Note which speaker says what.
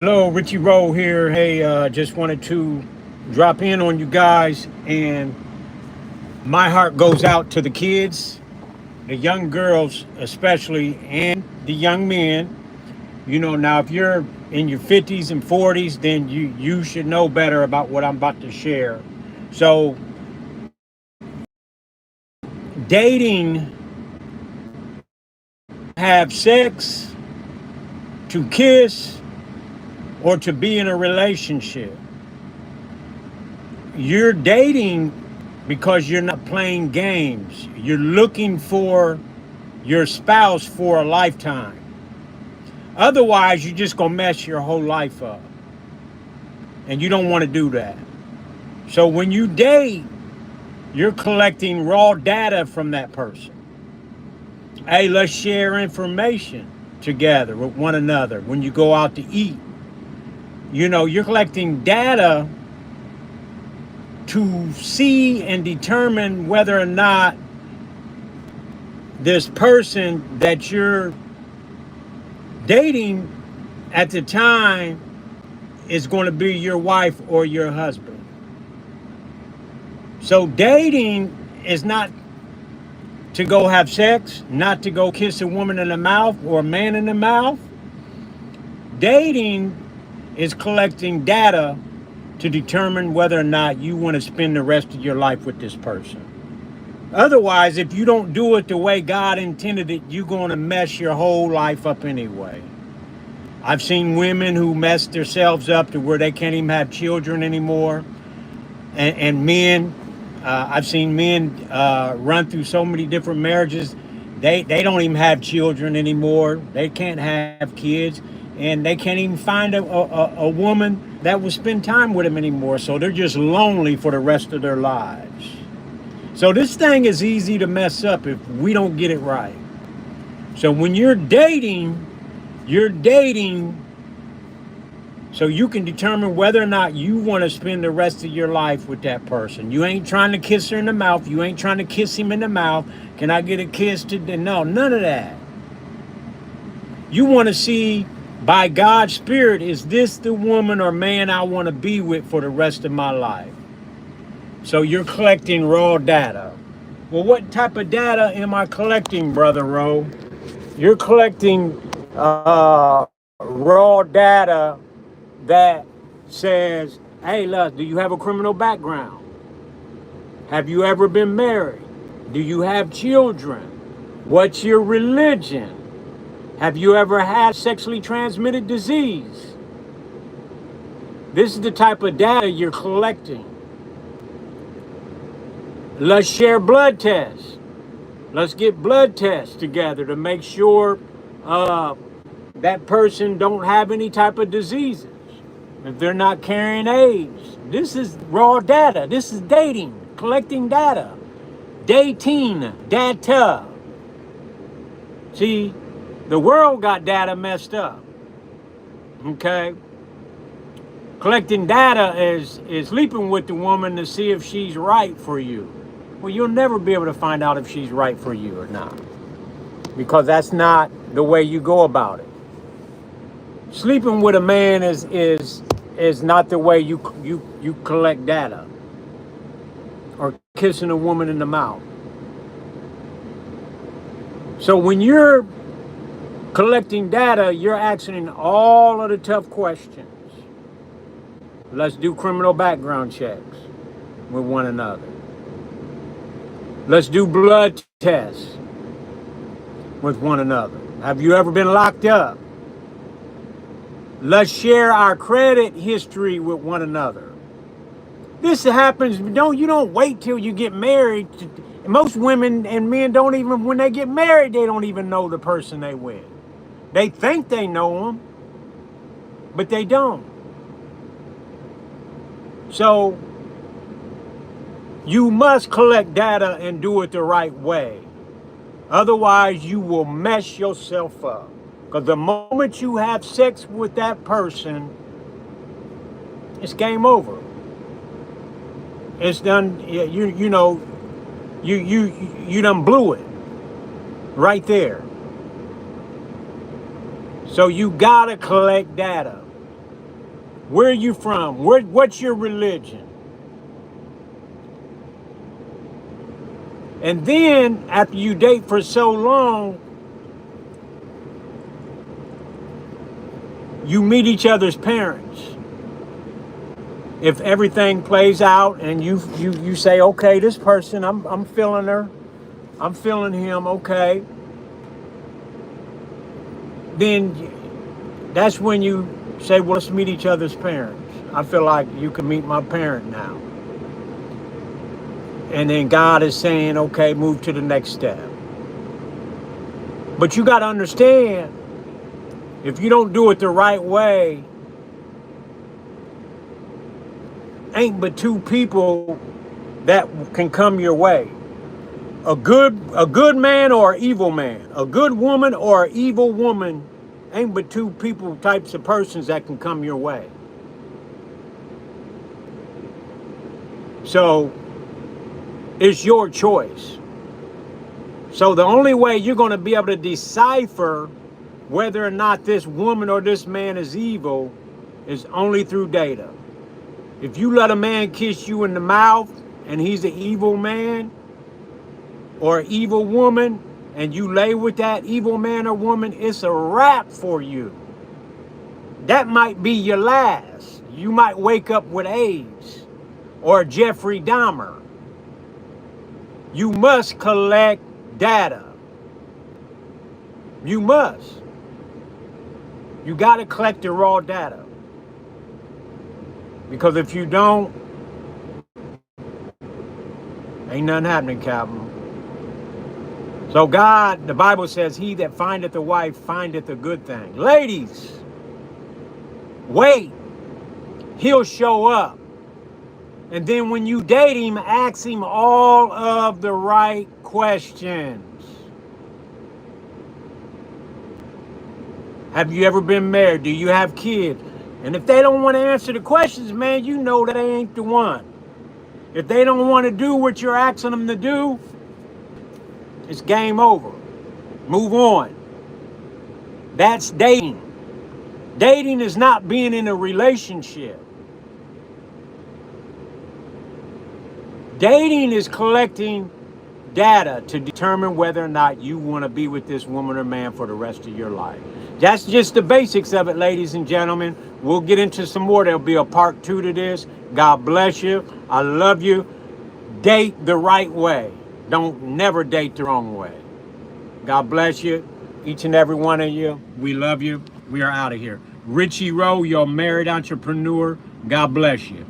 Speaker 1: Hello, Richie Roll here. Hey, just wanted to drop in on you guys, and my heart goes out to the kids, the young girls especially, and the young men. Now if you're in your 50s and 40s, then you should know better about what I'm about to share. So, dating, have sex, to kiss, or to be in a relationship. You're dating because you're not playing games. You're looking for your spouse for a lifetime. Otherwise, you're just going to mess your whole life up. And you don't want to do that. So when you date, you're collecting raw data from that person. Hey, let's share information together with one another when you go out to eat. You're collecting data to see and determine whether or not this person that you're dating at the time is going to be your wife or your husband. So dating is not to go have sex, not to go kiss a woman in the mouth or a man in the mouth. Dating is collecting data to determine whether or not you want to spend the rest of your life with this person. Otherwise, if you don't do it the way God intended it, you're going to mess your whole life up anyway. I've seen women who mess themselves up to where they can't even have children anymore. And men, I've seen men run through so many different marriages. They don't even have children anymore. They can't have kids. And they can't even find a woman that will spend time with them anymore. So they're just lonely for the rest of their lives. So this thing is easy to mess up if we don't get it right. So when you're dating so you can determine whether or not you want to spend the rest of your life with that person. You ain't trying to kiss her in the mouth. You ain't trying to kiss him in the mouth. Can I get a kiss today? No, none of that. You want to see by God's Spirit, is this the woman or man I want to be with for the rest of my life? So you're collecting raw data. Well, what type of data am I collecting, Brother Rowe? You're collecting raw data that says, hey, look, do you have a criminal background? Have you ever been married? Do you have children? What's your religion? Have you ever had sexually transmitted disease? This is the type of data you're collecting. Let's share blood tests. Let's get blood tests together to make sure that person don't have any type of diseases. If they're not carrying AIDS. This is raw data. This is dating, collecting data. Dating, data. See, the world got data messed up. Okay? Collecting data is sleeping with the woman to see if she's right for you. Well, you'll never be able to find out if she's right for you or not, because that's not the way you go about it. Sleeping with a man is not the way you collect data, or kissing a woman in the mouth. So when you're collecting data, you're asking all of the tough questions. Let's do criminal background checks with one another. Let's do blood tests with one another. Have you ever been locked up? Let's share our credit history with one another. This happens, you don't wait till you get married. Most women and men don't even, when they get married, they don't even know the person they with. They think they know them, but they don't. So you must collect data and do it the right way. Otherwise, you will mess yourself up. Because the moment you have sex with that person, it's game over. It's done. You know, you done blew it right there. So you gotta collect data. Where are you from? What's your religion? And then after you date for so long, you meet each other's parents. If everything plays out and you say, okay, this person, I'm feeling her, I'm feeling him, okay, then that's when you say, well, let's meet each other's parents. I feel like you can meet my parent now. And then God is saying, okay, move to the next step. But you got to understand, if you don't do it the right way, ain't but two people that can come your way. A good man or an evil man. A good woman or an evil woman ain't but two people, types of persons that can come your way. So it's your choice. So the only way you're going to be able to decipher whether or not this woman or this man is evil is only through data. If you let a man kiss you in the mouth and he's an evil man or an evil woman, and you lay with that evil man or woman, it's a wrap for you. That might be your last. You might wake up with AIDS or Jeffrey Dahmer. You must collect data. You must. You got to collect the raw data. Because if you don't, ain't nothing happening, Captain. So God, the Bible says, he that findeth a wife findeth a good thing. Ladies, wait. He'll show up. And then when you date him, ask him all of the right questions. Have you ever been married? Do you have kids? And if they don't want to answer the questions, man, you know that they ain't the one. If they don't want to do what you're asking them to do, it's game over. Move on. That's dating. Dating is not being in a relationship. Dating is collecting data to determine whether or not you want to be with this woman or man for the rest of your life. That's just the basics of it, ladies and gentlemen. We'll get into some more. There'll be a part 2 to this. God bless you. I love you. Date the right way. Don't never date the wrong way. God bless you. Each and every one of you. We love you. We are out of here. Richie Rowe, your married entrepreneur. God bless you.